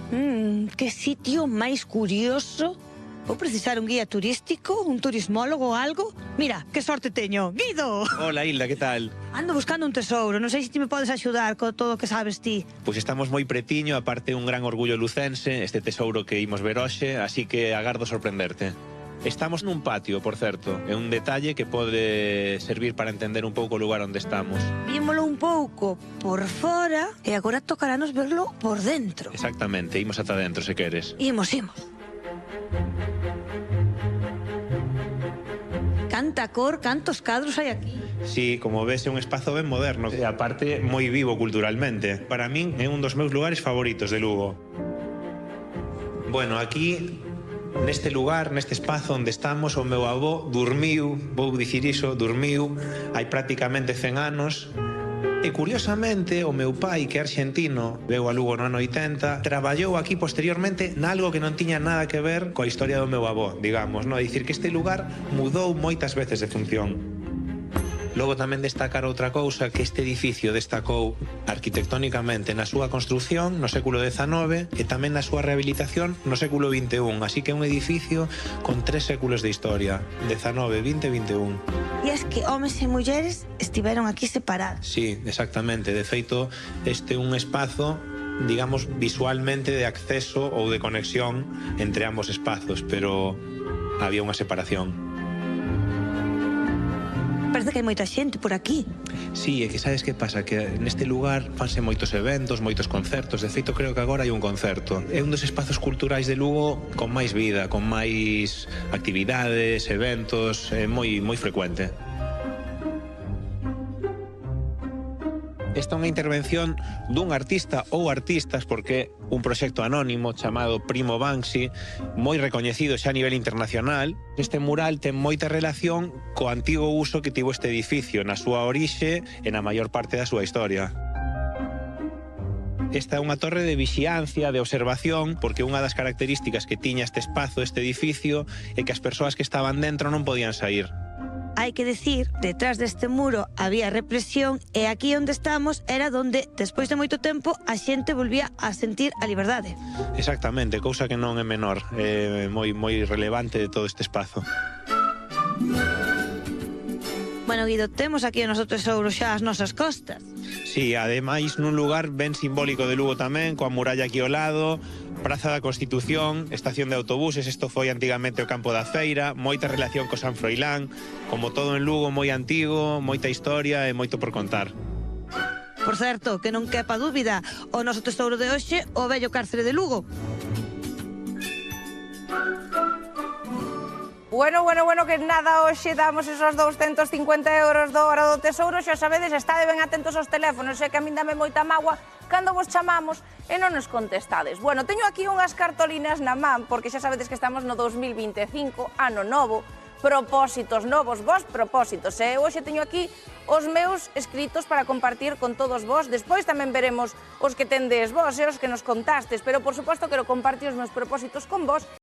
Que sitio máis curioso. Vou precisar un guía turístico, un turismólogo ou algo. Mira, que sorte teño. Guido! Hola, Hilda, que tal? Ando buscando un tesouro, non sei se ti me podes axudar con todo o que sabes ti. Pois estamos moi pretiño, aparte un gran orgullo lucense, este tesouro que imos ver hoxe, así que agardo sorprenderte. Estamos nun patio, por certo, é un detalle que pode servir para entender un pouco o lugar onde estamos. Vímolo un pouco por fora e agora tocarános verlo por dentro. Exactamente, imos ata dentro, se queres. Imos. Canta cor, cantos cadros hai aquí. Sí, como ves, é un espazo ben moderno e aparte moi vivo culturalmente. Para min é un dos meus lugares favoritos de Lugo. Bueno, aquí, neste lugar, neste espazo onde estamos, o meu avó dormiu, vou dicir iso, dormiu, hai prácticamente 100 anos. E curiosamente, o meu pai, que é arxentino, veu a Lugo no ano 80, traballou aquí posteriormente nalgo que non tiña nada que ver coa historia do meu avó, digamos, no? É dicir, que este lugar mudou moitas veces de función. Logo tamén destacar outra cousa, que este edificio destacou arquitectónicamente na súa construción no século XIX e tamén na súa rehabilitación no século XXI, así que é un edificio con 3 séculos de historia, XIX, XX e XXI. E es que homes e mulleres estiveron aquí separados. Sí, exactamente. De feito, este é un espazo, digamos, visualmente de acceso ou de conexión entre ambos espazos, pero había unha separación. Parece que hai moita xente por aquí. Sí, é que sabes que pasa? Que neste lugar fanse moitos eventos, moitos concertos. De feito, creo que agora hai un concerto. É un dos espazos culturais de Lugo con máis vida, con máis actividades, eventos, é moi frecuente. Esta é unha intervención dun artista ou artistas, porque un proxecto anónimo chamado Primo Banksy, moi recoñecido xa a nivel internacional. Este mural ten moita relación co antigo uso que tivo este edificio na súa orixe e na maior parte da súa historia. Esta é unha torre de vixiancia, de observación, porque unha das características que tiña este espazo, este edificio, é que as persoas que estaban dentro non podían sair. Hai que decir, detrás deste muro había represión e aquí onde estamos era donde, despois de moito tempo, a xente volvía a sentir a liberdade. Exactamente, cousa que non é menor, é moi relevante de todo este espazo. Bueno, Guido, temos aquí o noso tesouro xa ás nosas costas. Sí, ademais nun lugar ben simbólico de Lugo tamén, coa muralla aquí ao lado, Praza da Constitución, estación de autobuses, isto foi antigamente o campo da feira, moita relación co San Froilán, como todo en Lugo moi antigo, moita historia e moito por contar. Por certo, que non quepa dúbida, o noso tesouro de hoxe, o vello cárcere de Lugo. Bueno, que nada, hoxe damos esos 250 euros do hora do tesouro, xa sabedes, estade ben atentos aos teléfonos, que a min dame moita mágoa cando vos chamamos e non nos contestades. Bueno, teño aquí unhas cartolinas na man, porque xa sabedes que estamos no 2025, ano novo, propósitos novos, vos propósitos, e hoxe teño aquí os meus escritos para compartir con todos vos. Despois tamén veremos os que tendes vos e os que nos contastes, pero por suposto quero compartir os meus propósitos con vos.